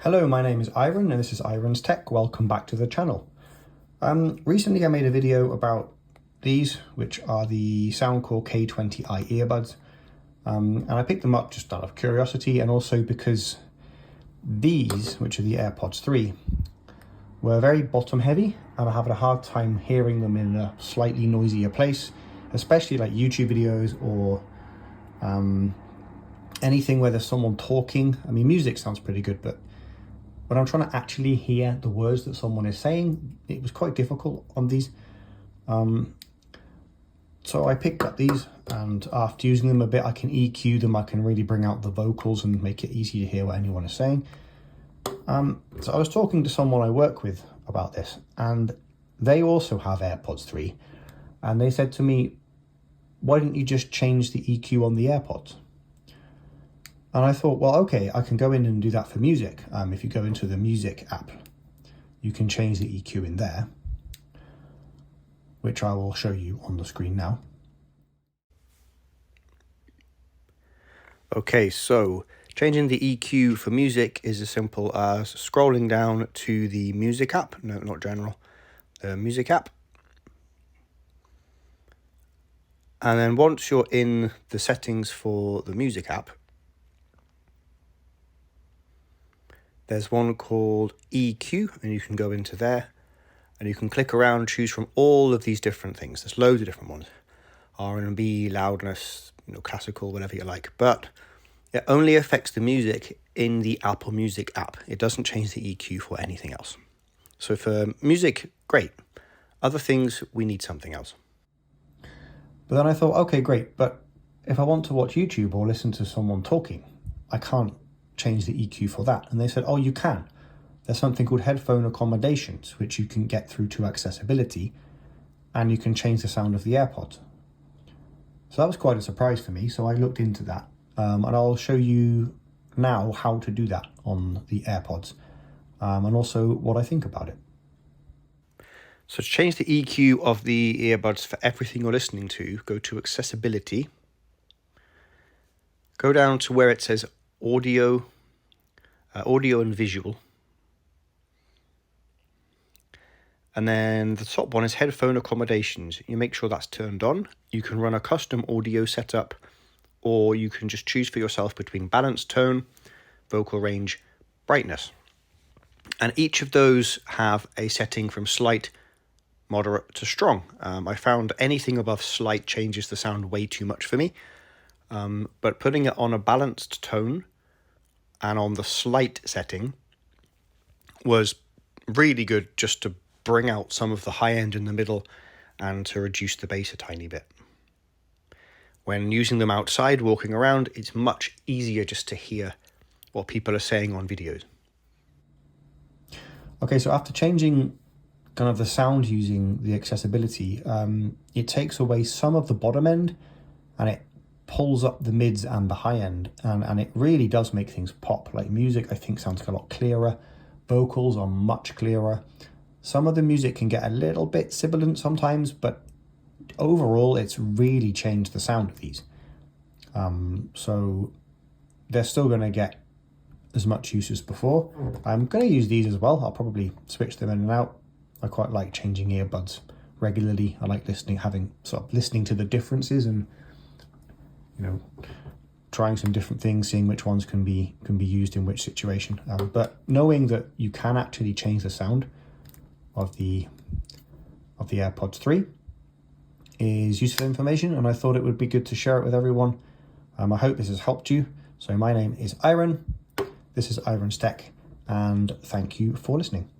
Hello, my name is Iron and this is Iron's Tech. Welcome back to the channel. Recently I made a video about these, which are the Soundcore K20i earbuds. And I picked them up just out of curiosity and also because these, which are the Airpods 3, were very bottom heavy and I have a hard time hearing them in a slightly noisier place, especially like YouTube videos or anything where there's someone talking. I mean, music sounds pretty good, but when I'm trying to actually hear the words that someone is saying, it was quite difficult on these. So I picked up these, and after using them a bit, I can EQ them, I can really bring out the vocals and make it easy to hear what anyone is saying. So I was talking to someone I work with about this, and they also have AirPods 3, and they said to me, why didn't you just change the EQ on the AirPods? And I thought, well, okay, I can go in and do that for music. If you go into the music app, you can change the EQ in there, which I will show you on the screen now. Okay, so changing the EQ for music is as simple as scrolling down to the music app. No, not general, the music app. And then once you're in the settings for the music app, there's one called EQ, and you can go into there and you can click around, choose from all of these different things. There's loads of different ones. R&B, loudness, classical, whatever you like. But it only affects the music in the Apple Music app. It doesn't change the EQ for anything else. So for music, great. Other things, we need something else. But then I thought, okay, great. But if I want to watch YouTube or listen to someone talking, I can't change the EQ for that. And they said, oh, you can. There's something called Headphone Accommodations, which you can get through to accessibility, and you can change the sound of the AirPods. So that was quite a surprise for me. So I looked into that, and I'll show you now how to do that on the AirPods, and also what I think about it. So to change the EQ of the earbuds for everything you're listening to, go to accessibility, go down to where it says audio and visual, and then the top one is headphone accommodations. You make sure that's turned on. You can run a custom audio setup, or you can just choose for yourself between balance, tone, vocal range, brightness, and each of those have a setting from slight, moderate to strong. I found anything above slight changes the sound way too much for me, but putting it on a balanced tone and on the slight setting was really good, just to bring out some of the high end in the middle and to reduce the bass a tiny bit. When using them outside, walking around, it's much easier just to hear what people are saying on videos. Okay, so after changing kind of the sound using the accessibility, it takes away some of the bottom end and it pulls up the mids and the high end, and it really does make things pop. Like music, I think, sounds a lot clearer. Vocals are much clearer. Some of the music can get a little bit sibilant sometimes, but overall it's really changed the sound of these. So they're still going to get as much use as before. I'm going to use these as well. I'll probably switch them in and out. I quite like changing earbuds regularly. I like listening to the differences and trying some different things, seeing which ones can be used in which situation. But knowing that you can actually change the sound of the AirPods 3 is useful information, and I thought it would be good to share it with everyone. I hope this has helped you. So my name is Iron. This is Iron's Tech, and thank you for listening.